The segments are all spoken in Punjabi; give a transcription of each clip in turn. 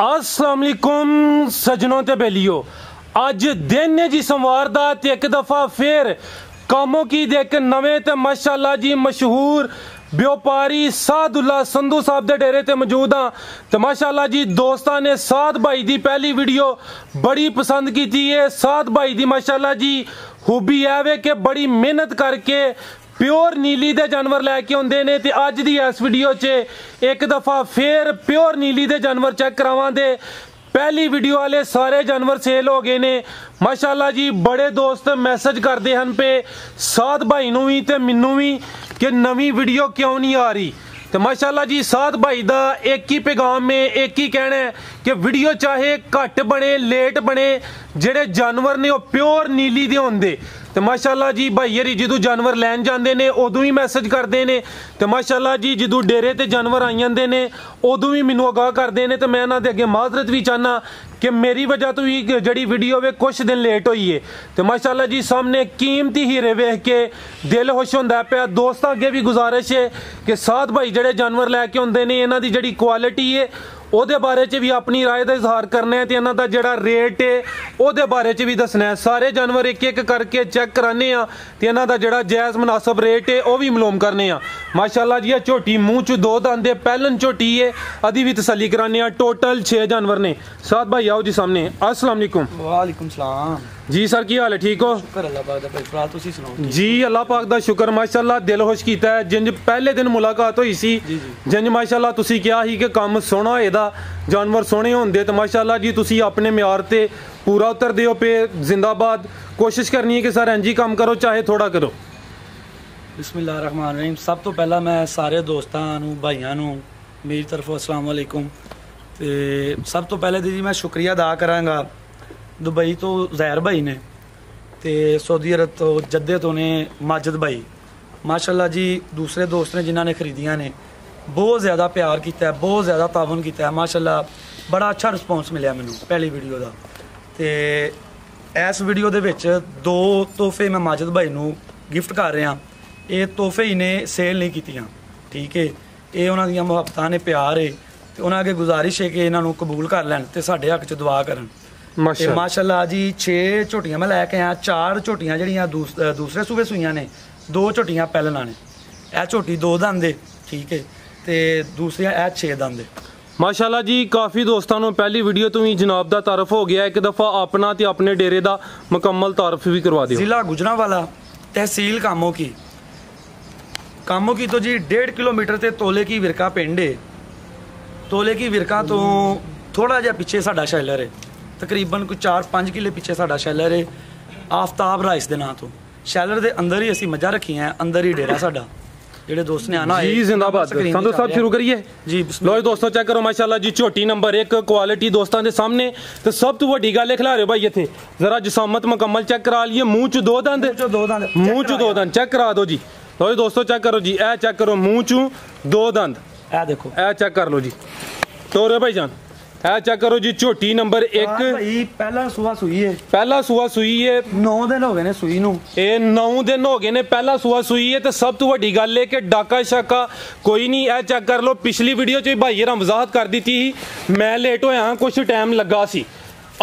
अस्सलाम वालेकुम सजनों ते बेलियो। अज दिन है जी सोमवार दा ते एक दफ़ा फिर कामों की देख नवे ते माशाअल्लाह जी मशहूर व्यापारी सादुल्ला संधू साहब दे डेरे ते मौजूद हाँ। तो माशाअल्लाह जी दोस्तां ने साद भाई दी पहली वीडियो बड़ी पसंद की थी। है साद भाई दी माशाअल्लाह जी खूबी है वे कि बड़ी मेहनत करके प्योर नीली दे जानवर लैके आउंदे ने। ते अज दी इस वीडियो च एक दफ़ा फिर प्योर नीली दे जानवर चेक करावां दे। पहली वीडियो वाले सारे जानवर सेल हो गए ने माशाअल्लाह जी। बड़े दोस्त मैसेज करते हैं पे साद भाई नूं भी ते मैनू भी कि नवी वीडियो क्यों नहीं आ रही। तो माशाअल्लाह जी साद भाई दा एक ही पैगाम में एक ही कहना है कि वीडियो चाहे घट बने लेट बने जेड़े जानवर ने वो प्योर नीली दे होंदे। तो माशाअल्लाह जी भाई हरी जदों जानवर लैन जाते हैं उदों ही मैसेज करते हैं। तो माशाअल्लाह जी जदों डेरे ते जानवर आई जाते हैं उदों भी मैनू आगाह करते हैं। तो मैं इन्हां दे अगे माजरत भी चाहना कि मेरी वजह तो ही जड़ी वीडियो वे कुछ दिन लेट हुई है। तो माशाअल्लाह जी सामने कीमती हीरे वेख के दिल खुश होंदा पिया। दोस्तां अगे भी गुजारिश है कि साद भाई जड़े जानवर लैके आउंदे ने इन्हां दी जड़ी क्वालिटी है ਉਹਦੇ ਬਾਰੇ ਚ ਵੀ ਆਪਣੀ ਰਾਏ ਦਾ ਇਜ਼ਹਾਰ ਕਰਨਾ ਹੈ ਤੇ ਇਹਨਾਂ ਦਾ ਜਿਹੜਾ ਰੇਟ ਹੈ ਉਹਦੇ ਬਾਰੇ ਚ ਵੀ ਦੱਸਣਾ ਹੈ। ਸਾਰੇ ਜਾਨਵਰ ਇੱਕ ਇੱਕ ਕਰਕੇ ਚੈੱਕ ਕਰਾਣੇ ਆ ਤੇ ਇਹਨਾਂ ਦਾ ਜਿਹੜਾ ਜਾਇਜ਼ ਮੁਨਾਸਬ ਰੇਟ ਹੈ ਉਹ ਵੀ ਮਾਲੂਮ ਕਰਨੇ ਆ। ਮਾਸ਼ਾਅੱਲਾ ਜੀ ਇਹ ਝੋਟੀ ਮੂੰਹ ਚ ਦੋ ਦੰਦ ਹੈ ਪਹਿਲਨ ਝੋਟੀ ਹੈ ਅਦੀ ਵੀ ਤਸੱਲੀ ਕਰਾਣੇ ਆ। टोटल 6 जानवर ने। साद भाई आओ जी सामने। अस्सलाम वालेकुम। वालेकुम सलाम जी सर की हाल है ठीक हो? शुक्र अल्लाह पाक दा भाई भरा तुसी सुनाओ जी अल्लाह पाक दा शुक्र माशाअल्लाह दिल खुश कीता है। जिंज पहले दिन मुलाकात हुई सी जिंज माशाअल्लाह तुसी कहा ही कि काम सोहना होएदा जानवर सोहने होंदे तो माशाअल्लाह जी तुसी अपने म्यार ते पूरा उतरदे हो पे जिंदाबाद। कोशिश करनी है कि सर इंज ही काम करो चाहे थोड़ा करो। बिस्मिल्लाह रहमान रहीम। सब तो पहला मैं सारे दोस्तां नूं भाइयां नूं मेरी तरफों अस्सलाम वालेकुम। ते सब तो पहले जी मैं शुक्रिया अदा करांगा दुबई तो ज़हर भाई ने ते सऊदी अरब तो जद्दे तो ने माजिद भाई माशाअल्लाह जी। दूसरे दोस्त ने जिन्होंने खरीदियां ने बहुत ज़्यादा प्यार किया है बहुत ज़्यादा तावन किया है माशाअल्लाह। बड़ा अच्छा रिस्पॉन्स मिले मैनू पहली वीडियो का। तो इस वीडियो के विच 2 तोहफे मैं माजिद भाई नू गिफ्ट कर रहा। ये तोहफे ही ने सेल नहीं कीतियां ठीक है। ये उन्होंने मुहब्बतां ने प्यार है तो उन्होंने अगे गुजारिश है कि इन्हों कबूल कर लैन तो साढ़े हक च दुआ करन। माशाअल्लाह जी 6 झोटियां मैं लैके आया। 4 झोटियां जड़ियां दूसरे सूबे सूइयां ने 2 झोटियां पहलना ने। यह झोटी 2 दंद है ठीक है तो दूसरिया यह 6 दंद है। माशाअल्लाह जी काफ़ी दोस्तों को पहली वीडियो तो ही जनाब का तारफ हो गया। एक दफ़ा अपना तो अपने डेरे का मुकम्मल तारफ भी करवा दिया। जिला गुजरांवाला तहसील कामों की तो जी 1.5 किलोमीटर से तोले की विरका पिंड है। तोले की विरका तो थोड़ा जहा पिछे साडा शैलर है तकरीबन कोई 4-5 किले पिछे साडा शैलर है आफ्ताब राइस के नाम तो। शैलर के अंदर ही असी मझां रखियां अंदर ही डेरा साडा। जेडे दोस्त ने आना जी जिंदाबाद। संधू साहब शुरू करिए जी। लो दोस्तों चेक करो माशाअल्लाह जी झोटी नंबर 1 क्वालिटी दोस्तों के सामने। तो सब तो वड्डी गल खिला रहे हो भाई इत्थे जरा जिसामत मुकम्मल चेक करा लिए। मुंह च 2 दंद मुंह च 2 दंद चेक करा दो जी। लो दोस्तों चेक करो जी ए चेक करो मुंह चू 2 दंद ए देखो ए चेक कर लो जी। तो रे भाई जान ए चेक करो जी झोटी नंबर 1 भाई पहला सुआ सुई है। पहला सुआ सुई है 9 दिन हो गए ने सुई नू। ਇਹ 9 ਦਿਨ ਹੋ ਗਏ ਨੇ ਪਹਿਲਾ ਸੂਆ ਸੂਈ ਹੈ। ਤੇ ਸਭ ਤੋਂ ਵੱਡੀ ਗੱਲ ਹੈ ਕਿ ਡਾਕਾ ਸ਼ਾਕਾ ਕੋਈ ਨਹੀਂ। ਇਹ ਚੈੱਕ ਕਰ ਲਓ ਪਿਛਲੀ ਵੀਡੀਓ 'ਚ ਵੀ ਭਾਈ ਹਰਾਂ ਵਜ਼ਾਹਤ ਕਰ ਦਿੱਤੀ ਸੀ ਮੈਂ ਲੇਟ ਹੋਇਆ ਹਾਂ ਕੁਝ ਟਾਈਮ ਲੱਗਾ ਸੀ।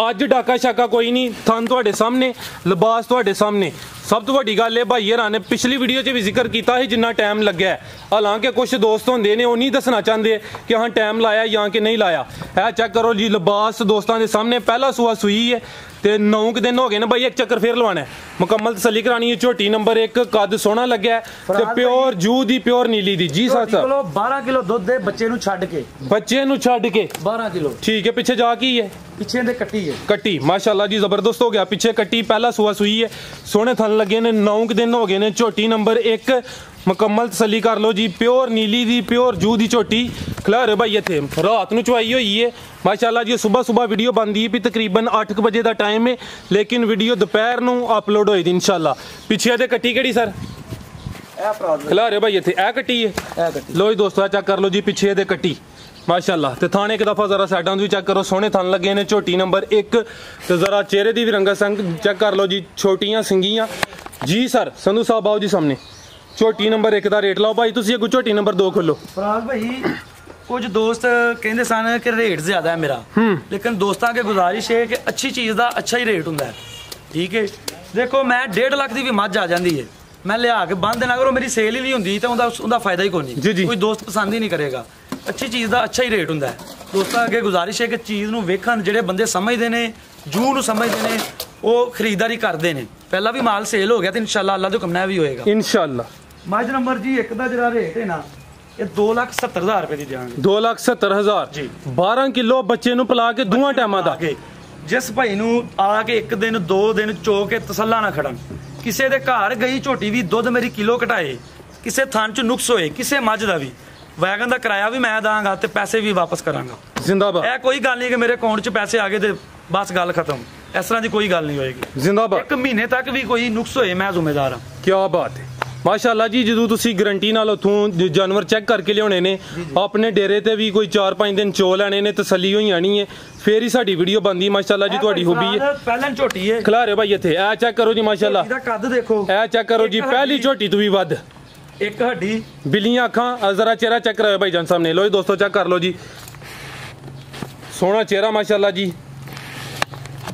ਅੱਜ ਡਾਕਾ ਸ਼ਾਕਾ ਕੋਈ ਨਹੀਂ ਥਣ ਤੁਹਾਡੇ ਸਾਹਮਣੇ ਲਿਬਾਸ ਤੁਹਾਡੇ ਸਾਹਮਣੇ। सब तो वड्डी गल है भाई हरां ने पिछली वीडियो च भी जिक्र किया है जिन्ना टाइम लग्या है। हालांकि कुछ दोस्त होंदे ने वो नहीं दसना चाहते कि हाँ टाइम लाया या कि नहीं लाया। है चेक करो जी लिबास दोस्तों के सामने पहला सूआ सुई है तो 9 दिन हो गए ना भाई। एक चक्कर फिर लवाना है मुकम्मल तसली करानी है। झोटी नंबर 1 कद सोहना लग्या है तो प्योर जू दी प्योर नीली दी जी। सर 12 किलो दुध दे बच्चे नू छड्ड के 12 किलो ठीक है। पीछे जा की है पिछे दे कट्टी है कट्टी माशाअल्लाह जी जबरदस्त हो गया पीछे कट्टी पहला सूआ सुई है सोहने थन लगे ने 9 दिन हो गए ने। झोटी नंबर 1 मुकम्मल तसली कर लो जी प्योर नीली दी प्योर जू दी झोटी खिला रहे भाई इत्थे रात नूं चवाई हुई है माशाअल्लाह जी। सुबह वीडियो बनती है भी तकरीबन 8 बजे का टाइम है लेकिन वीडियो दोपहर नूं अपलोड होई दी इंशाअल्लाह। पीछे दे कट्टी केड़ी सर खिला रहे भाई इत्थे ए कट्टी है। लो जी दोस्तों चेक कर लो जी पीछे दे कट्टी माशाअल्लाह। तो थाने एक दफ़ा जरा साइडों भी चेक करो सोहने थन लगे ने। झोटी नंबर 1 तो जरा चेहरे की भी रंगत संग चेक कर लो जी छोटियां सिंगियां जी। सर संधू साहब आओ जी सामने। झोटी नंबर 1 का रेट लाओ भाई तुसीं अगों झोटी नंबर 2 खोलो। फराज भाई कुछ दोस्त कहते सन कि रेट ज्यादा है मेरा, लेकिन दोस्तों के गुजारिश है कि अच्छी चीज़ का अच्छा ही रेट होंगे। ठीक है, देखो मैं 1.5 लाख की भी मझ आ जाती है, मैं लिया के बंद ना करो, मेरी सेल ही नहीं होंगी तो उनका फायदा ही कोई नहीं, कोई दोस्त पसंद ही नहीं करेगा। अच्छी चीज़ का अच्छा ही रेट होंगे। दोस्तों अगे गुजारिश है कि चीज़ को वेखन, ਜਿਹੜੇ ਬੰਦੇ ਸਮਝਦੇ ਨੇ, ਜੂ ਨੂੰ ਸਮਝਦੇ ਨੇ, ਉਹ ਖਰੀਦਦਾਰੀ ਕਰਦੇ ਨੇ। ਪਹਿਲਾਂ ਵੀ ਮਾਲ ਸੇਲ ਹੋ ਗਿਆ ਤੇ ਇਨਸ਼ਾਅੱਲਾ ਅੱਲਾ ਦੇ ਹੁਕਮ ਨਾਲ ਵੀ ਹੋਏਗਾ ਇਨਸ਼ਾਅੱਲਾ। ਮੱਝ ਨੰਬਰ ਜੀ 1 ਦਾ ਜਿਹੜਾ ਰੇਟ ਹੈ ਨਾ, ਇਹ 2,70,000 ਰੁਪਏ ਦੀ ਦਿਆਂਗੇ। 2,70,000 ਜੀ। 12 ਕਿਲੋ ਬੱਚੇ ਨੂੰ ਪਿਲਾ ਕੇ ਦੋਵਾਂ ਟਾਈਮਾਂ ਦਾ। ਜਿਸ ਭਾਈ ਨੂੰ ਆ ਕੇ 1 ਦਿਨ 2 ਦਿਨ ਚੋ ਕੇ ਤਸੱਲਾ ਨਾ ਖੜਨ, ਕਿਸੇ ਦੇ ਘਰ ਗਈ ਝੋਟੀ ਵੀ ਦੁੱਧ ਮੇਰੀ ਕਿਲੋ ਘਟਾਏ, ਕਿਸੇ ਥਣ ਚ ਨੁਕਸ ਹੋਏ, ਕਿਸੇ ਮੱਝ ਦਾ ਵੀ, ਵੈਗਨ ਦਾ ਕਿਰਾਇਆ ਵੀ ਮੈਂ ਦਾਂਗਾ ਤੇ ਪੈਸੇ ਵੀ ਵਾਪਸ ਕਰਾਂਗਾ। ਜ਼ਿੰਦਾਬਾਦ। ਇਹ ਕੋਈ ਗੱਲ ਨਹੀਂ ਕਿ ਮੇਰੇ ਅਕਾਊਂਟ 'ਚ ਪੈਸੇ ਆ ਗਏ ਤੇ ਬਸ ਗੱਲ ਖਤਮ, ਇਸ ਤਰ੍ਹਾਂ ਦੀ ਕੋਈ ਗੱਲ ਨਹੀਂ ਹੋਏਗੀ। ਜ਼ਿੰਦਾਬਾਦ। 1 ਮਹੀਨੇ ਤੱਕ ਵੀ ਕੋਈ ਨੁਕਸ ਹੋਏ ਮੈਂ ਜ਼ਿੰਮੇਦਾਰ ਹਾਂ। ਕੀ ਬਾਤ ਹੈ, ਮਾਸ਼ਾਅੱਲਾ ਜੀ। ਜਦੋਂ ਤੁਸੀਂ ਗਰੰਟੀ ਨਾਲ ਉਥੋਂ ਜਾਨਵਰ ਚੈੱਕ ਕਰਕੇ ਲਿਆਉਣੇ ਨੇ, ਆਪਣੇ ਡੇਰੇ ਤੇ ਵੀ ਕੋਈ 4-5 ਦਿਨ ਚੋ ਲੈਣੇ ਨੇ, ਤਸੱਲੀ ਹੋਈ ਆਣੀ ਹੈ, ਫੇਰ ਹੀ ਸਾਡੀ ਵੀਡੀਓ ਬਣਦੀ। ਮਾਸ਼ਾਅੱਲਾ ਜੀ ਤੁਹਾਡੀ ਹੌਬੀ ਹੈ। ਪਹਿਲਾਂ ਝੋਟੀ ਹੈ, ਖਿਲਾ ਰਹੇ ਭਾਈ ਇੱਥੇ, ਇਹ ਚੈੱਕ ਕਰੋ ਜੀ ਮਾਸ਼ਾਅੱਲਾ, ਇਹਦਾ ਕੱਦ ਦੇਖੋ, ਇਹ ਚੈੱਕ ਕਰੋ ਜੀ, ਪਹਿਲੀ ਝੋਟੀ ਤੋਂ ਵੀ ਵੱਧ, ਇੱਕ ਹੱਡੀ, ਬਿੱਲੀਆਂ ਅੱਖਾਂ। ਜ਼ਰਾ ਚਿਹਰਾ ਚੈੱਕ ਕਰਾਓ ਭਾਈ ਜਾਨ ਸਾਹਮਣੇ। ਲੋ ਜੀ ਦੋਸਤੋ ਚੈੱਕ ਕਰ ਲਓ ਜੀ, ਸੋਹਣਾ ਚਿਹਰਾ ਮਾਸ਼ਾਅੱਲਾ ਜੀ।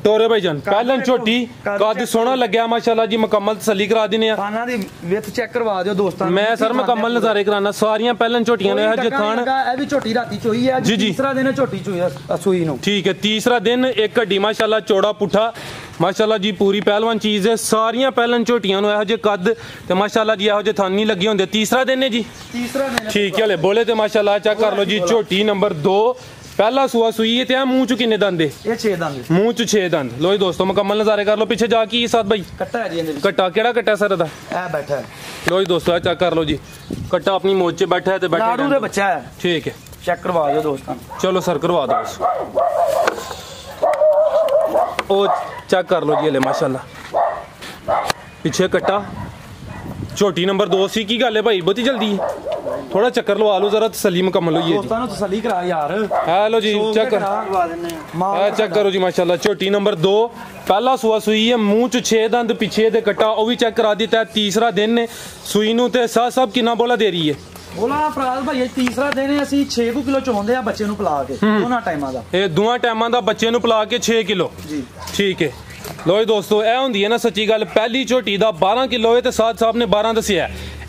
ਤੋਰੇ ਭਾਈ ਜਾਨ ਪਹਿਲਾਂ ਝੋਟੀ, ਕੱਦ ਸੋਹਣਾ ਲੱਗਿਆ ਮਾਸ਼ਾਅੱਲਾ ਜੀ। ਮੁਕੰਮਲ ਤਸੱਲੀ ਕਰਾ ਦਿੰਨੇ ਆ, ਖਾਣਾ ਦੀ ਵਿੱਥ ਚੈੱਕ ਕਰਵਾ ਦਿਓ ਦੋਸਤਾਂ। ਮੈਂ ਸਰ ਮੁਕੰਮਲ ਨਜ਼ਾਰੇ ਕਰਾਣਾ ਸਾਰੀਆਂ ਪਹਿਲਾਂ ਝੋਟੀਆਂ ਨੇ। ਹਜੇ ਥਾਣ ਇਹ ਵੀ ਝੋਟੀ ਰਾਤੀ ਚੋਈ ਹੈ, ਤੀਸਰਾ ਦਿਨ ਝੋਟੀ ਚੋਈ ਸੂਈ ਨੂੰ। ਠੀਕ ਹੈ, ਤੀਸਰਾ ਦਿਨ, ਇੱਕ ਹੱਡੀ ਮਾਸ਼ਾਅੱਲਾ, ਚੌੜਾ ਪੁੱਠਾ ਮਾਸ਼ਾਅੱਲਾ ਜੀ, ਪੂਰੀ ਪਹਿਲਵਾਨ ਚੀਜ਼ ਹੈ। ਸਾਰੀਆਂ ਪਹਿਲਾਂ ਝੋਟੀਆਂ ਨੂੰ ਇਹੋ ਜਿਹੇ ਕੱਦ ਤੇ ਮਾਸ਼ਾਅੱਲਾ ਜੀ ਇਹੋ ਜਿਹੇ ਥਣ ਨਹੀਂ ਲੱਗੇ ਹੁੰਦੇ। ਤੀਸਰਾ ਦਿਨ ਹੈ ਜੀ, ਤੀਸਰਾ ਦਿਨ। ਠੀਕ ਹੈ, ਹਲੇ ਬੋਲੇ ਤੇ ਮਾਸ਼ਾਅੱਲਾ ਚੈੱਕ ਕਰ ਲਓ ਜੀ। ਝੋਟੀ ਨੰਬਰ 2 ਪਹਿਲਾ ਸੂਆ ਸੂਈ ਹੈ ਤੇ ਆ ਮੂੰਹ ਚ ਕਿੰਨੇ ਦੰਦ ਹੈ? ਇਹ 6 ਦੰਦ, ਮੂੰਹ ਚ 6 ਦੰਦ। ਲੋ ਜੀ ਦੋਸਤੋ ਮੁਕੰਮਲ ਨਜ਼ਾਰੇ ਕਰ ਲਓ। ਪਿੱਛੇ ਜਾ ਕੀ ਸਾਥ ਭਾਈ ਕੱਟਾ ਹੈ ਜੀ ਇਹਦੇ ਵਿੱਚ। ਕੱਟਾ ਕਿਹੜਾ ਕੱਟਾ ਸਰ ਇਹਦਾ? ਇਹ ਬੈਠਾ ਹੈ। ਲੋ ਜੀ ਦੋਸਤੋ ਚੈੱਕ ਕਰ ਲਓ ਜੀ, ਕੱਟਾ ਆਪਣੀ ਮੋਚ 'ਚ ਬੈਠਾ ਹੈ ਤੇ ਬੈਠਾ ਨਾੜੂ ਦੇ ਬੱਚਾ ਹੈ। ਠੀਕ ਹੈ, ਚੈੱਕ ਕਰਵਾ ਦਿਓ ਦੋਸਤਾਂ। ਚਲੋ ਸਰ ਕਰਵਾ ਦਿਓ। ਉਹ ਚੈੱਕ ਕਰ ਲਓ ਜੀ ਹਲੇ ਮਾਸ਼ਾਅੱਲਾ, ਪਿੱਛੇ ਕੱਟਾ। ਝੋਟੀ ਨੰਬਰ 2 ਸੀ। ਕੀ ਗੱਲ ਹੈ ਭਾਈ, ਬਹੁਤੀ ਜਲਦੀ ਥੋੜਾ ਚੱਕਰ ਲਵਾ ਲਓ, ਜ਼ਰਾ ਤਸੱਲੀ ਮੁਕੰਮਲ ਹੋਈ ਹੈ ਦੋਸਤਾਂ ਨੂੰ ਤਸੱਲੀ ਕਰਾ ਯਾਰ। ਹੈਲੋ ਜੀ ਚੈੱਕ ਕਰਵਾ ਦਿੰਨੇ ਆ, ਚੈੱਕ ਕਰੋ ਜੀ ਮਾਸ਼ਾਅੱਲਾ। ਝੋਟੀ ਨੰਬਰ 2 ਪਹਿਲਾ ਸੂਆ ਸੂਈ ਹੈ, ਮੂੰਹ 'ਚ 6 ਦੰਦ, ਪਿੱਛੇ ਦੇ ਕੱਟਾ ਉਹ ਵੀ ਚੈੱਕ ਕਰਾ ਦਿੱਤਾ। ਤੀਸਰਾ ਦਿਨ ਨੇ ਸੂਈ ਨੂੰ ਤੇ ਸਭ ਕਿੰਨਾ ਬੋਲਾ ਦੇ ਰਹੀ ਹੈ? ਬੋਲਾ ਫਰਾਜ਼ ਭਾਈ ਤੀਸਰਾ ਦਿਨ ਅਸੀਂ 6 ਕਿਲੋ ਚੋਂਦੇ ਆ ਬੱਚੇ ਨੂੰ ਪਿਲਾ ਕੇ, ਦੋਨਾਂ ਟਾਈਮਾਂ ਦਾ। ਇਹ ਦੋਵਾਂ ਟਾਈਮਾਂ ਦਾ ਬੱਚੇ ਨੂੰ ਪਿਲਾ ਕੇ 6 ਕਿਲੋ ਜੀ। ਠੀਕ ਹੈ। ਲੋ ਜੀ ਦੋਸਤੋ ਇਹ ਹੁੰਦੀ ਹੈ ਨਾ ਸੱਚੀ ਗੱਲ, ਪਹਿਲੀ ਝੋਟੀ ਦਾ 12 ਕਿਲੋ ਹੋਵੇ ਤੇ ਸਾਧ ਸਾਹਿਬ ਨੇ 12 ਦੱਸਿਆ।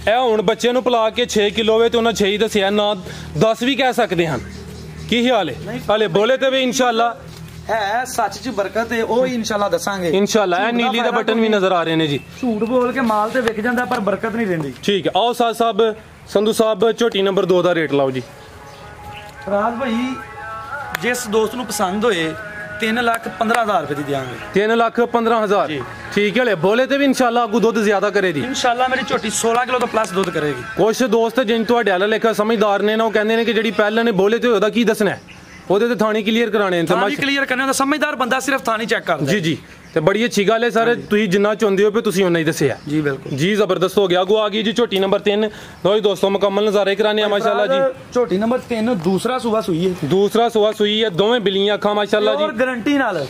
ਇਹ ਹੁਣ ਬੱਚੇ ਨੂੰ ਪਿਲਾ ਕੇ 6 ਕਿਲੋ ਹੋਵੇ ਤੇ ਉਹਨਾਂ 6 ਹੀ ਦੱਸਿਆ, ਨਾ 10 ਵੀ ਕਹਿ ਸਕਦੇ ਹਨ। ਕੀ ਖਿਆਲ ਹੈ? ਹਲੇ ਬੋਲੇ ਤੇ ਵੀ ਇਨਸ਼ਾਅੱਲਾ ਹੈ ਸੱਚ ਚ ਬਰਕਤ ਹੈ, ਉਹ ਹੀ ਇਨਸ਼ਾਅੱਲਾ ਦੱਸਾਂਗੇ ਇਨਸ਼ਾਅੱਲਾ। ਇਹ ਨੀਲੀ ਦੇ ਬਟਨ ਵੀ ਨਜ਼ਰ ਆ ਰਹੇ ਨੇ ਜੀ। ਝੂਠ ਬੋਲ ਕੇ ਮਾਲ ਤੇ ਵਿਕ ਜਾਂਦਾ ਪਰ ਬਰਕਤ ਨਹੀਂ ਰਹਿੰਦੀ। ਠੀਕ ਹੈ, ਆਓ ਸਾਧ ਸਾਹਿਬ, ਸੰਧੂ ਸਾਹਿਬ ਝੋਟੀ ਨੰਬਰ 2 ਦਾ ਰੇਟ ਲਾਓ ਜੀ। ਰਾਜ ਭਾਈ ਜਿਸ ਦੋਸਤ ਨੂੰ ਪਸੰਦ ਹੋਏ 3,15,000 ਰੁਪਏ ਦੀ ਦਿਆਂਗੇ। 3,15,000 ਜੀ। ਠੀਕ ਹੈ, ਹਲੇ ਬੋਲੇ ਤੇ ਵੀ ਇਨਸ਼ਾਅੱਲਾ ਅੱਗੂ ਦੁੱਧ ਜ਼ਿਆਦਾ ਕਰੇਗੀ ਇਨਸ਼ਾਅੱਲਾ। ਮੇਰੀ ਝੋਟੀ 16 ਕਿਲੋ ਤੋਂ ਪਲੱਸ ਦੁੱਧ ਕਰੇਗੀ। ਕੁਛ ਦੋਸਤ ਜਿਨ ਤੁਹਾਡੇ ਵਾਲਾ ਲੇਖਾ ਸਮਝਦਾਰ ਨੇ ਨਾ, ਉਹ ਕਹਿੰਦੇ ਨੇ ਕਿ ਜਿਹੜੀ ਪਹਿਲਾਂ ਨੇ ਬੋਲੇ ਤੇ ਉਹਦਾ ਕੀ ਦੱਸਣਾ ਹੈ, ਉਹਦੇ ਤੇ ਥਾਣੀ ਕਲੀਅਰ ਕਰਾਣੇ ਨੇ। ਥਾਣੀ ਕਲੀਅਰ ਕਰਨੇ ਦਾ ਸਮਝਦਾਰ ਬੰਦਾ ਸਿਰਫ ਥਾਣੀ ਚੈੱਕ ਕਰਦਾ। ਜੀ ਜੀ, ਤੇ ਬੜੀ ਅੱਛੀ ਗੱਲ ਹੈ ਸਰ, ਤੁਸੀਂ ਜਿੰਨਾ ਚਾਹੁੰਦੇ ਹੋ ਤੁਸੀਂ ਉਹਨਾਂ ਹੀ ਦੱਸਿਆ ਜੀ। ਬਿਲਕੁਲ ਜੀ, ਜ਼ਬਰਦਸਤ ਹੋ ਗਿਆ। ਅੱਗੋਂ ਆ ਗਈ ਜੀ ਝੋਟੀ ਨੰਬਰ 3। ਲੋ ਜੀ ਦੋਸਤੋ ਮੁਕੰਮਲ ਨਜ਼ਾਰੇ ਕਰਾਣੇ ਆ ਮਾਸ਼ਾਅੱਲਾ ਜੀ। ਝੋਟੀ ਨੰਬਰ 3 ਦੂਸਰਾ ਸੂਆ ਸੂਈ ਹੈ। ਦੂਸਰਾ ਸੂਆ ਸੂਈ ਹੈ, ਦੋਵੇਂ ਬਿੱਲੀਆਂ ਅੱਖਾਂ ਮਾਸ਼ਾਅੱਲਾ ਜੀ। ਔਰ ਗਾਰੰਟੀ ਨਾਲ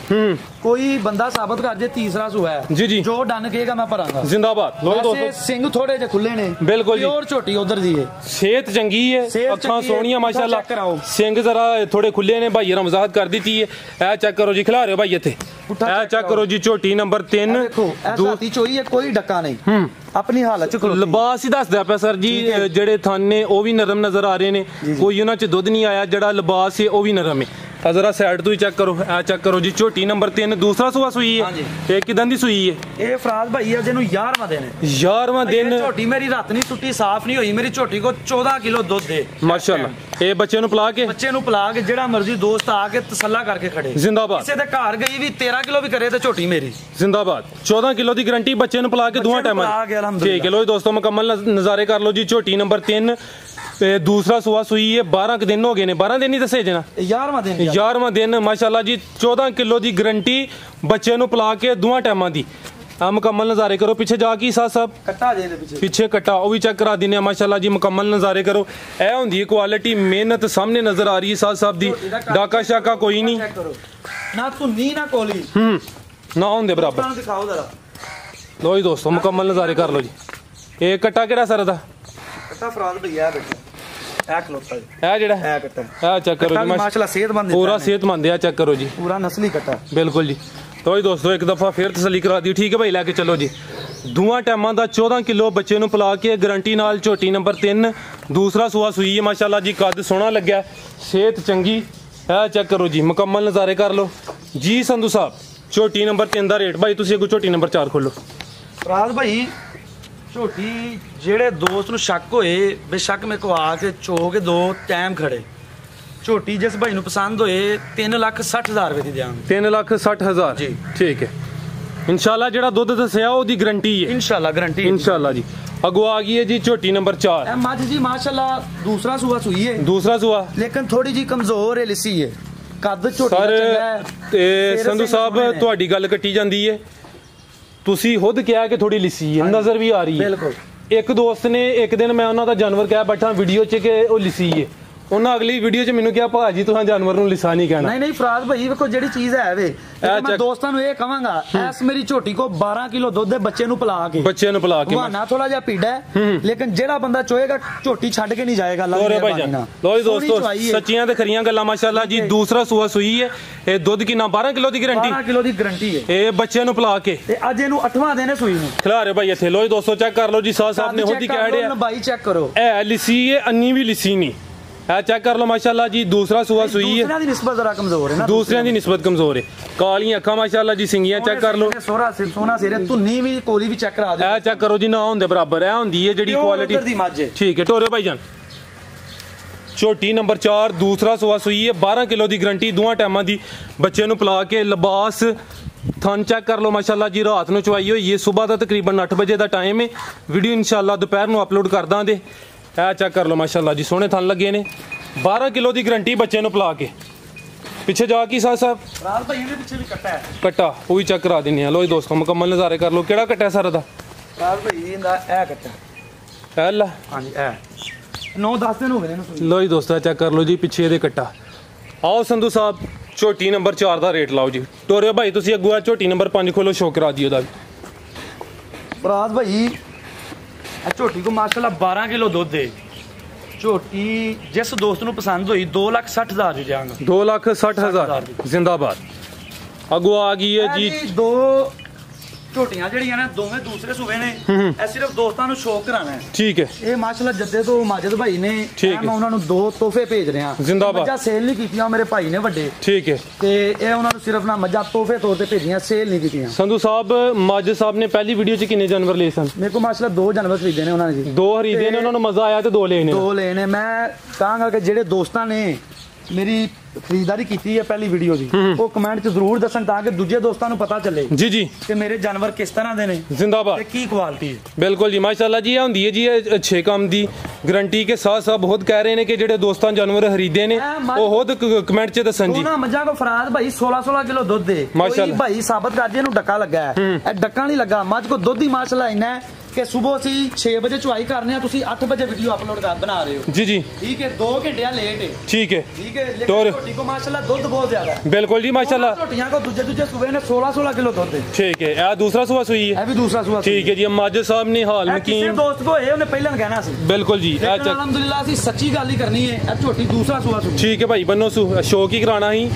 ਕੋਈ ਬੰਦਾ ਸਾਬਤ ਕਰ ਜੇ ਤੀਸਰਾ ਸੂਆ ਹੈ ਜੀ ਜੀ, ਜੋ ਡਨ ਕਹੇਗਾ ਮੈਂ ਭਰਾਂਗਾ। ਜ਼ਿੰਦਾਬਾਦ। ਲੋ ਦੋਸਤੋ ਸਿੰਘ ਥੋੜੇ ਜਿਹਾ ਖੁੱਲੇ ਨੇ, ਬਿਲਕੁਲ ਜੀ। ਪਿਓਰ ਝੋਟੀ ਉਧਰ ਦੀ ਹੈ, ਸਿਹਤ ਚੰਗੀ ਹੈ, ਅੱਖਾਂ ਸੋਹਣੀਆਂ ਮਾਸ਼ਾਅੱਲਾ। ਸਿੰਘ ਜ਼ਰਾ ਥੋੜੇ ਖੁੱਲੇ ਨੇ, ਭਾਈ ਰਮਜ਼ਾਤ ਕਰ ਦਿੱਤੀ ਹੈ। ਇਹ ਚੈੱਕ ਕਰੋ ਜੀ, ਖਿਲਾ ਰਹੇ ਹੋ ਭਾਈ ਇੱਥੇ। ਇਹ ਚੈੱਕ ਕਰੋ ਜੀ ਝੋਟੀ ਨੰਬਰ 3। ਦੇਖੋ ਸਾਥੀ ਚੋਈ ਹੈ, ਕੋਈ ਡੱਕਾ ਨਹੀਂ, ਆਪਣੀ ਹਾਲਤ ਚ ਖਲੋ। ਲਿਬਾਸ ਹੀ ਦੱਸਦਾ ਪਿਆ ਸਰ ਜੀ, ਜਿਹੜੇ ਥਣ ਨੇ ਉਹ ਵੀ ਨਰਮ ਨਜ਼ਰ ਆ ਰਹੇ ਨੇ, ਕੋਈ ਉਹਨਾਂ ਚ ਦੁੱਧ ਨਹੀਂ ਆਇਆ। ਜਿਹੜਾ ਲਿਬਾਸ ਹੈ ਉਹ ਵੀ ਨਰਮ ਹੈ। ਜ਼ਰਾ ਸਾਈਡ ਤੋਂ ਹੀ ਚੈੱਕ ਕਰੋ। ਇਹ ਚੈੱਕ ਕਰੋ ਜੀ ਝੋਟੀ ਨੰਬਰ 3 ਦੂਸਰਾ ਸੂਆ ਸੂਈ ਹੈ। ਇਹ ਕਿਦਾਂ ਦੀ ਸੂਈ ਹੈ? ਇਹ ਫਰਾਜ਼ ਭਾਈ ਆ ਜਿਹਨੂੰ 11ਵਾਂ ਦਿਨ ਹੈ। 11ਵਾਂ ਦਿਨ। ਝੋਟੀ ਮੇਰੀ ਰਾਤ ਨਹੀਂ ਟੁੱਟੀ, ਸਾਫ਼ ਨਹੀਂ ਹੋਈ। ਮੇਰੀ ਝੋਟੀ ਕੋ 14 ਕਿਲੋ ਦੁੱਧ ਹੈ ਮਾਸ਼ਾਅੱਲਾ। ਇਹ ਬੱਚੇ ਨੂੰ ਪਿਲਾ ਕੇ ਜਿਹੜਾ ਮਰਜ਼ੀ ਦੋਸਤ ਆ ਕੇ ਤਸੱਲਾ ਕਰਕੇ ਖੜੇ। ਜ਼ਿੰਦਾਬਾਦ। ਕਿਸੇ ਦੇ ਘਰ ਗਈ ਵੀ 13 ਕਿਲੋ ਵੀ ਕਰੇ ਤੇ ਝੋਟੀ ਮੇਰੀ ਜ਼ਿੰਦਾਬਾਦ। 14 ਕਿਲੋ ਦੀ ਗਾਰੰਟੀ ਬੱਚੇ ਨੂੰ ਪਿਲਾ ਕੇ ਦੋਵਾਂ ਟਾਈਮਾਂ। ਠੀਕ ਹੈ, ਲੋ ਦੋਸਤੋ ਮੁਕੰਮਲ ਨਜ਼ਾਰੇ ਕਰ ਲਓ ਜੀ। ਝੋਟੀ ਨੰਬਰ 3 ਦੂਸਰਾ ਸੂਆ ਸੂਈ ਹੈ। 12 ਦਿਨ ਹੋ ਗਏ ਨੇ, 12 ਦਿਨ ਹੀ ਦੱਸੇ ਜਨਾ। 11ਵਾਂ ਦਿਨ ਮਾਸ਼ਾਅੱਲਾ ਜੀ। 14 ਕਿਲੋ ਦੀ ਗਾਰੰਟੀ ਬੱਚੇ ਨੂੰ ਪਿਲਾ ਕੇ ਦੋਵਾਂ ਟਾਈਮਾਂ ਦੀ। ਆ ਮੁਕੰਮਲ ਨਜ਼ਾਰੇ ਕਰੋ। ਪਿੱਛੇ ਜਾ ਕੀ ਸਾਥ ਸਾਹਿਬ ਕੱਟਾ ਜੇ ਦੇ ਪਿੱਛੇ ਕੱਟਾ ਉਹ ਵੀ ਚੈੱਕ ਕਰਾ ਦਿੰਨੇ ਆ ਮਾਸ਼ਾਅੱਲਾ ਜੀ। ਮੁਕੰਮਲ ਨਜ਼ਾਰੇ ਕਰੋ। ਇਹ ਹੁੰਦੀ ਹੈ ਕੁਆਲਿਟੀ, ਮਿਹਨਤ ਸਾਹਮਣੇ ਨਜ਼ਰ ਆ ਰਹੀ ਹੈ ਸਾਥ ਸਾਹਿਬ ਦੀ। ਡਾਕਾ ਸ਼ਾਕਾ ਕੋਈ ਨਹੀਂ, ਨਾ ਧੁੰਨੀ ਨਾ ਕੋਲੀ, ਨਾ ਹੁੰਦੇ ਬਰਾਬਰ। ਦਿਖਾਓ ਜ਼ਰਾ। ਲੋ ਜੀ ਦੋਸਤੋ ਮੁਕੰਮਲ ਨਜ਼ਾਰੇ ਕਰ ਲਓ ਜੀ। ਇਹ ਕੱਟਾ ਕਿਹੜਾ ਸਰ ਦਾ? ਕੱਟਾ ਫਰਾਜ਼ ਭਈਆ ਬੈਠਾ। ਇਹ ਖਲੋਤਾ ਜੀ ਇਹ ਜਿਹੜਾ ਇਹ ਕੱਟਾ ਇਹ ਚੈੱਕ ਕਰੋ ਜੀ ਮਾਸ਼ਾਅੱਲਾ ਸਿਹਤਮੰਦ ਪੂਰਾ ਸਿਹਤਮੰਦ ਆ ਚੈੱਕ ਕਰੋ ਜੀ ਪੂਰਾ ਨਸਲੀ ਕੱਟਾ ਬਿਲकुल जी। तो जी दोस्तों एक दफ़ा फिर तसली करा दी ठीक है भाई लैके चलो जी दूआ टाइमां दा 14 किलो बच्चे नूं पिला के गारंटी नाल झोटी नंबर 3 दूसरा सूआ सूई है माशाल्लाह जी कद सोहना लग्या सेहत चंगी है चेक करो जी मुकम्मल नज़ारे कर लो जी संधू साहब झोटी नंबर 3 दा रेट भाई तुसीं अगों झोटी नंबर 4 खोलो राज भाई झोटी जेड़े दोस्त नूं शक होए बेशक मेरे को आके चो के दो टाइम खड़े झोटी जिस भाई नूं पसंद होए 3,60,000 रुपए दी देंगे 3,60,000 जी ठीक है इंशाल्लाह जेड़ा दुध दस्सिया ओदी गारंटी है इंशाल्लाह गारंटी इंशाल्लाह जी अगो आ गई है जी झोटी नंबर 4 मझ जी माशाल्लाह दूसरा सूआ सुई है दूसरा सूआ लेकिन थोड़ी जी कमजोर है लिसी है कद झोटी सर दा चंगा है ते संधू साहब ਤੁਹਾਡੀ ਗੱਲ ਕੱਟੀ ਜਾਂਦੀ ਹੈ ਤੁਸੀਂ ਖੁਦ ਕਿਹਾ ਕਿ ਥੋੜੀ ਲਿੱਸੀ ਹੈ ਨਜ਼ਰ ਵੀ ਆ ਰਹੀ ਹੈ ਬਿਲਕੁਲ ਇੱਕ ਦੋਸਤ ਨੇ ਇੱਕ ਦਿਨ ਮੈਂ ਉਹਨਾਂ ਦਾ ਜਾਨਵਰ ਕਹਿ ਬੈਠਾ ਵੀਡੀਓ 'ਚ ਕਿ ਉਹ ਲਿੱਸੀ ਹੈ ਉਹਨਾਂ ਅਗਲੀ ਵੀਡੀਓ 'ਚ ਮੈਨੂੰ ਕਿਹਾ ਭਾਜੀ ਤੁਸੀਂ ਜਾਨਵਰ ਨੂੰ ਲਿਸਾ ਨਹੀਂ ਕਹਿਣਾ ਨਹੀਂ ਫਰਾਜ਼ ਭਾਈ ਵੇਖੋ ਜਿਹੜੀ ਚੀਜ਼ ਹੈ ਵੇ ਮੈਂ ਦੋਸਤਾਂ ਨੂੰ ਇਹ ਕਹਾਂਗਾ ਐਸ ਮੇਰੀ ਝੋਟੀ ਕੋ 12 ਕਿਲੋ ਦੁੱਧ ਦੇ ਬੱਚੇ ਨੂੰ ਪਿਲਾ ਕੇ ਬਹਾਨਾ ਥੋੜਾ ਜਿਹਾ ਪੀੜਾ ਲੇਕਿਨ ਜਿਹੜਾ ਬੰਦਾ ਚੋਏਗਾ ਝੋਟੀ ਛੱਡ ਕੇ ਨਹੀਂ ਜਾਏਗਾ ਲੋ ਜੀ ਦੋਸਤੋ ਸੱਚੀਆਂ ਤੇ ਖਰੀਆਂ ਗੱਲਾਂ ਮਾਸ਼ਾਅੱਲਾ ਜੀ ਦੂਸਰਾ ਸੂਆ ਸੂਈ ਹੈ ਇਹ ਦੁੱਧ ਕਿੰਨਾ 12 ਕਿਲੋ ਦੀ ਗਾਰੰਟੀ 12 ਕਿਲੋ ਦੀ ਗਾਰੰਟੀ ਹੈ ਇਹ ਬੱਚਿਆਂ ਨੂੰ ਪਿਲਾ ਕੇ ਤੇ ਅੱਜ ਇਹਨੂੰ 8ਵਾਂ ਦਿਨ ਹੈ ਸੂਈ ਨੂੰ ਖਿਲਾ ਰਹੇ ਭਾਈ ਇੱਥੇ ਲੋ ਜੀ ਦੋਸਤੋ ਚੈੱਕ ਕਰ ਲਓ ਜੀ ਸਾਹਿਬ ਨੇ ਖੁਦ ਹੀ ਕਹਿ ਰਿਹਾ ਭਾਈ ਚੈੱਕ ਕਰੋ ਇਹ ਲਿਸੀ ਹੈ ਅੰਨੀ ਵੀ ਲਿਸੀ ਨਹੀਂ है चेक कर लो माशाल्लाह जी दूसरा सूआ सुई है दूसरियां दी निस्बत जरा कमजोर है ना दूसरियां दी निस्बत कमजोर है कालियां अखां माशाल्लाह जी सिंगियां चेक कर लो सोना सिर धुन्नी भी कोली भी चेक करा दो ए चेक करो जी ना होंदे बराबर है होंदी है जेडी क्वालिटी ठीक है टोरे भाईजान झोटी नंबर 4 दूसरा सूआ सुई है 12 किलो दी गारंटी दोवां टाइमां दी बच्चे नु पिला के लिबास थन चेक कर लो माशाल्लाह जी रात नु चवाई होई है सुबह दा तकरीबन 8 बजे दा टाइम है वीडियो इंशाल्लाह दोपहर नु अपलोड कर दांगे चेक कर लो माशाल्लाह जी सोहने थन लगे ने 12 किलो की गारंटी बच्चे नु पिला के पिछे जा की साहब राज भाई ने पीछे भी कट्टा है कट्टा वो भी चेक करा देने लो जी दोस्तों मुकम्मल नज़ारे कर लो केड़ा कट्टा है सारा दा राज भाई इंदा ए कट्टा है ला हां जी ए 9-10 दिन हो गए ने लो जी दोस्तों चेक कर लो जी पिछे दे कट्टा आओ संधू साहब झोटी नंबर 4 का रेट लाओ जी टोरे भाई तुसी अगुआ झोटी नंबर 5 खोलो शो करा दियो दा राज भाई झोटी को माशाल्लाह 12 किलो दुध दे झोटी जिस दोस्त नूं पसंद होई 2,60,000 दी देंगे 2,60,000 जिंदाबाद अगो आ गई है जी दो झोटियां ਜਿਹੜੀਆਂ ਨੇ ਦੋਵੇਂ ਦੂਸਰੇ ਸੂਬੇ ਨੇ ਇਹ ਸਿਰਫ ਦੋਸਤਾਂ ਨੂੰ ਸ਼ੌਕ ਕਰਾਣਾ ਹੈ ਠੀਕ ਹੈ ਇਹ ਮਾਸ਼ਾਅੱਲਾ ਜੱਦੇ ਤੋਂ ਮਾਜਦ ਭਾਈ ਨੇ ਮੈਂ ਉਹਨਾਂ ਨੂੰ ਦੋ ਤੋਹਫੇ ਭੇਜ ਰਿਹਾ ਜ਼ਿੰਦਾਬਾਦ ਮੱਝਾਂ ਸੇਲ ਨਹੀਂ ਕੀਤੀਆਂ ਮੇਰੇ ਭਾਈ ਨੇ ਵੱਡੇ ਠੀਕ ਹੈ ਤੇ ਇਹ ਉਹਨਾਂ ਨੂੰ ਸਿਰਫ ਨਾ ਮੱਝਾਂ ਤੋਹਫੇ ਤੌਰ ਤੇ ਭੇਜੀਆਂ ਸੇਲ ਨਹੀਂ ਕੀਤੀਆਂ ਸੰਧੂ ਸਾਹਿਬ ਮਾਜਦ ਸਾਹਿਬ ਨੇ ਪਹਿਲੀ ਵੀਡੀਓ 'ਚ ਕਿੰਨੇ ਜਾਨਵਰ ਲਏ ਸਨ ਮੇਰੇ ਕੋਲ ਮਾਸ਼ਾਅੱਲਾ 2 ਜਾਨਵਰ ਖਰੀਦੇ ਨੇ ਉਹਨਾਂ ਨੇ ਜੀ 2 ਖਰੀਦੇ ਨੇ ਉਹਨਾਂ ਨੂੰ ਮਜ਼ਾ ਆਇਆ ਤੇ 2 ਲਏ ਨੇ 2 ਲਏ ਨੇ ਮੈਂ ਕਹਾਂਗਾ ਕਿ ਜਿਹੜੇ ਦੋਸਤਾਂ ਨੇ मेरी खरीदारी की है पहली वीडियो दी वो कमेंट च जरूर दसन ताकि दूजे दोस्तों को पता चले जी जी कि मेरे जानवर किस तरह दे ने जिंदाबाद की क्वालिटी है बिल्कुल जी माशाल्लाह जी होंदी है जी अच्छे काम दी गारंटी के साथ साथ खुद कह रहे हैं कि जेडे दोस्तां जानवर खरीदे ने वो खुद कमेंट च दसन जी ना मज्जा को फराद भाई 16 किलो दूध दे माशाल्लाह भाई साबित कर जे नु डक्का लगा है ए डक्का नहीं लगा मज को दूध ही माशाल्लाह इन्ना है कि सुबह ਅਸੀਂ 6 ਵਜੇ ਚੁਆਈ ਕਰਨੇ ਆ ਤੁਸੀਂ 8 ਵਜੇ ਵੀਡੀਓ ਅਪਲੋਡ ਕਰ ਬਣਾ ਰਹੇ ਹੋ जी जी ठीक है 2 घंटे लेट है ठीक है लेकिन रोटी को माशाल्लाह दूध बहुत ज्यादा है बिल्कुल जी माशाल्लाह रोटियां को दूजे सुबह ने 16 किलो दूध है ठीक है ये दूसरा सुबह सुई है ये भी दूसरा सुबह ठीक है जी माजिद साहब ने हाल में किसी दोस्त को ये उन्हें पहले कहना सी बिल्कुल जी अल्हम्दुलिल्लाह ਅਸੀਂ ਸੱਚੀ ਗੱਲ ਹੀ ਕਰਨੀ ਹੈ ਇਹ ਝੋਟੀ ਦੂਸਰਾ ਸੁਆ ਸੁਈ ठीक है भाई बन्नो शौक ही कराना ही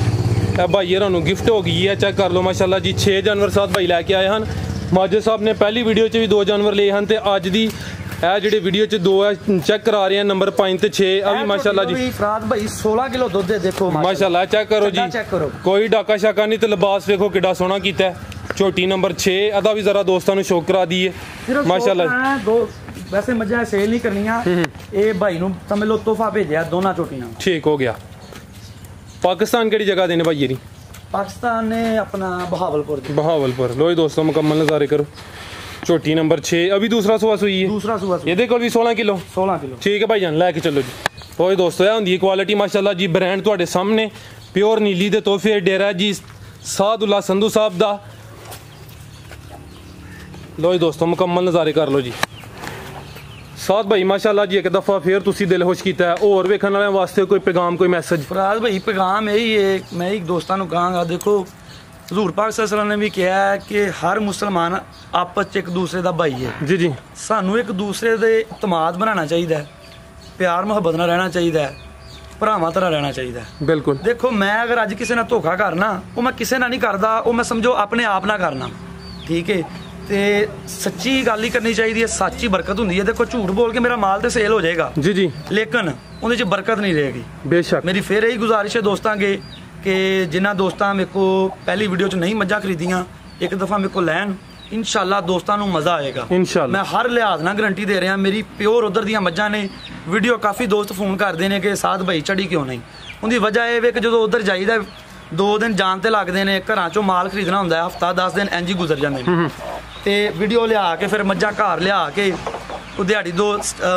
भाई यार गिफ्ट हो गई है चेक कर लो माशाल्लाह जी 6 जानवर साथ भाई लैके आए हैं माजिद साहब ने पहली वीडियो 'ਚ ਵੀ 2 जानवर ਲਏ ਹਨ ਤੇ ਅੱਜ ਦੀ ਇਹ ਜਿਹੜੇ ਵੀਡੀਓ 'ਚ 2 ਹੈ ਚੈੱਕ ਕਰਾ ਰਹੇ ਹਾਂ ਨੰਬਰ 5 ਤੇ 6 ਆ ਵੀ ਮਾਸ਼ਾਅੱਲਾ ਜੀ ਫਰਾਦ ਭਾਈ 16 ਕਿਲੋ ਦੁੱਧ ਦੇ ਦੇਖੋ ਮਾਸ਼ਾਅੱਲਾ ਚੈੱਕ ਕਰੋ ਜੀ ਕੋਈ ਡਾਕਾ ਸ਼ਾਕਾ ਨਹੀਂ ਤੇ ਲਿਬਾਸ ਵੇਖੋ ਕਿੱਡਾ ਸੋਹਣਾ ਕੀਤਾ ਝੋਟੀ ਨੰਬਰ 6 ਇਹਦਾ ਵੀ ਜ਼ਰਾ ਦੋਸਤਾਂ ਨੂੰ ਸ਼ੌਕ ਕਰਾ ਦਈਏ ਮਾਸ਼ਾਅੱਲਾ ਵੈਸੇ ਮੱਝਾਂ ਸੇਲ ਨਹੀਂ ਕਰਨੀਆਂ ਇਹ ਭਾਈ ਨੂੰ ਸਮਝ ਲਓ ਤੋਹਫਾ ਭੇਜਿਆ ਦੋਨਾਂ ਝੋਟੀਆਂ ਠੀਕ ਹੋ ਗਿਆ ਪਾਕਿस्तान ਕਿਹੜੀ ਜਗ੍ਹਾ ਦੇ ਨੇ ਭਾਈ ਇਹਦੀ पाकिस्तान ने अपना बहावलपुर लो दोस्तों मुकम्मल नज़ारे करो झोटी नंबर 6 अभी दूसरा सुआ सुई है दूसरा सुआ ये कोल भी 16 किलो ठीक है भाई जान लैके चलो जी तो दोस्तों यह होंदी है क्वालिटी माशाल्लाह जी ब्रांड तुहाडे सामने प्योर नीली दे तोहफे डेरा जी सादुल्ला संधू साहब दा लो दोस्तों मुकम्मल नज़ारे कर लो जी साथ भाई माशाल्लाह जी एक दफ़ा फिर तुसी दिल खुश कीता है और वेखण वाले वास्ते कोई पैगाम कोई मैसेज फराज भाई पैगाम यही है मैं एक दोस्तों को कहांगा देखो हजूर पाक सल्लल्लाहु अलैहि वसल्लम ने भी कहा है कि हर मुसलमान आपस एक दूसरे का भाई है जी जी सानू एक दूसरे दे इतमाद बनाना चाहिए ਪਿਆਰ ਮੁਹੱਬਤ ਨਾਲ ਰਹਿਣਾ ਚਾਹੀਦਾ ਹੈ, ਭਰਾਵਾਂ ਤਰ੍ਹਾਂ ਰਹਿਣਾ ਚਾਹੀਦਾ ਹੈ। ਬਿਲਕੁਲ। ਦੇਖੋ ਮੈਂ ਅਗਰ ਅੱਜ ਕਿਸੇ ਨਾਲ ਧੋਖਾ ਕਰਨਾ, ਉਹ ਮੈਂ ਕਿਸੇ ਨਾਲ ਨਹੀਂ ਕਰਦਾ, ਉਹ ਮੈਂ ਸਮਝੋ ਆਪਣੇ ਆਪ ਨਾਲ ਕਰਨਾ, ਠੀਕ ਹੈ। ਤੇ ਸੱਚੀ ਗੱਲ ਹੀ ਕਰਨੀ ਚਾਹੀਦੀ ਹੈ, ਸੱਚ ਹੀ ਬਰਕਤ ਹੁੰਦੀ ਹੈ। ਦੇਖੋ ਝੂਠ ਬੋਲ ਕੇ ਮੇਰਾ ਮਾਲ ਤੇ ਸੇਲ ਹੋ ਜਾਏਗਾ ਜੀ ਜੀ, ਲੇਕਿਨ ਉਹਦੇ 'ਚ ਬਰਕਤ ਨਹੀਂ ਰਹੇਗੀ। ਬੇਸ਼ੱਕ। ਮੇਰੀ ਫਿਰ ਇਹੀ ਗੁਜ਼ਾਰਿਸ਼ ਹੈ ਦੋਸਤਾਂ ਅੱਗੇ ਕਿ ਜਿਨ੍ਹਾਂ ਦੋਸਤਾਂ ਮੇਰੇ ਕੋ ਪਹਿਲੀ ਵੀਡੀਓ 'ਚ ਨਹੀਂ ਮੱਝਾਂ ਖਰੀਦੀਆਂ, ਇੱਕ ਦਫਾ ਮੇਰੇ ਕੋ ਲੈਣ, ਇਨਸ਼ਾਅੱਲਾ ਦੋਸਤਾਂ ਨੂੰ ਮਜ਼ਾ ਆਏਗਾ ਇਨਸ਼ਾਅੱਲਾ। ਮੈਂ ਹਰ ਲਿਹਾਜ਼ ਨਾਲ ਗਰੰਟੀ ਦੇ ਰਿਹਾ, ਮੇਰੀ ਪਿਓਰ ਉਧਰ ਦੀਆਂ ਮੱਝਾਂ ਨੇ। ਵੀਡੀਓ ਕਾਫੀ ਦੋਸਤ ਫੋਨ ਕਰਦੇ ਨੇ ਕਿ ਸਾਧ ਭਾਈ ਚੜੀ ਕਿਉਂ ਨਹੀਂ, ਉਹਦੀ ਵਜ੍ਹਾ ਇਹ ਵੇ ਕਿ ਜਦੋਂ ਉਧਰ ਜਾਈਦਾ 2 ਦਿਨ ਜਾਣ ਤੇ ਲੱਗਦੇ ਨੇ, ਘਰਾਂ 'ਚੋਂ ਮਾਲ ਖਰੀਦਣਾ ਹੁੰਦਾ, ਹਫਤਾ 10 ਦਿਨ ਇੰਝ ਹੀ ਗੁਜ਼ਰ ਜਾਂਦੇ ਨੇ। ਤੇ ਵੀਡੀਓ ਲਿਆ ਕੇ ਫਿਰ ਮੱਝਾਂ ਘਰ ਲਿਆ ਕੇ ਉਹ ਦਿਹਾੜੀ 2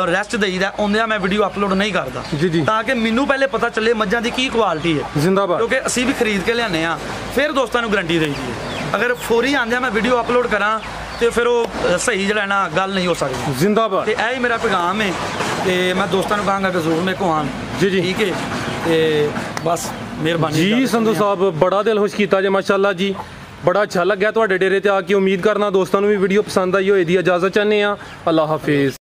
ਰੈਸਟ ਦੇਈਦਾ, ਆਉਂਦਿਆਂ ਮੈਂ ਵੀਡੀਓ ਅਪਲੋਡ ਨਹੀਂ ਕਰਦਾ ਤਾਂ ਕਿ ਮੈਨੂੰ ਪਹਿਲੇ ਪਤਾ ਚੱਲੇ ਮੱਝਾਂ ਦੀ ਕੀ ਕੁਆਲਿਟੀ ਹੈ। ਜ਼ਿੰਦਾਬਾਦ। ਕਿਉਂਕਿ ਅਸੀਂ ਵੀ ਖਰੀਦ ਕੇ ਲਿਆਉਂਦੇ ਆ, ਫਿਰ ਦੋਸਤਾਂ ਨੂੰ ਗਰੰਟੀ ਦੇਈਦੀ ਹੈ। ਅਗਰ ਫੌਰੀ ਆਉਂਦਿਆਂ ਮੈਂ ਵੀਡੀਓ ਅਪਲੋਡ ਕਰਾਂ ਤੇ ਫਿਰ ਉਹ ਸਹੀ ਜਿਹੜਾ ਨਾ ਗੱਲ ਨਹੀਂ ਹੋ ਸਕਦੀ। ਜ਼ਿੰਦਾਬਾਦ। ਤੇ ਇਹ ਹੀ ਮੇਰਾ ਪੈਗਾਮ ਹੈ ਤੇ ਮੈਂ ਦੋਸਤਾਂ ਨੂੰ ਕਹਾਂਗਾ ਕਿ ਜ਼ਰੂਰ ਮੇਰੇ ਕੋ ਆਉਣ। ਜੀ ਜੀ, ਠੀਕ ਹੈ। ਤੇ ਬਸ ਮਿਹਰਬਾਨੀ ਜੀ। ਸੰਧੂ ਸਾਹਿਬ ਬੜਾ ਦਿਲ ਖੁਸ਼ ਕੀਤਾ ਜੇ, ਮਾਸ਼ਾਅੱਲਾ ਜੀ, ਬੜਾ ਅੱਛਾ ਲੱਗਿਆ ਤੁਹਾਡੇ ਡੇਰੇ ਤੇ ਆ ਕੇ। ਉਮੀਦ ਕਰਨਾ ਦੋਸਤਾਂ ਨੂੰ ਵੀ ਵੀਡੀਓ ਪਸੰਦ ਆਈ ਹੋਏ ਦੀ। ਇਜਾਜ਼ਤ ਚਾਹੁੰਦੇ ਆ, ਅੱਲਾ ਹਾਫਿਜ਼।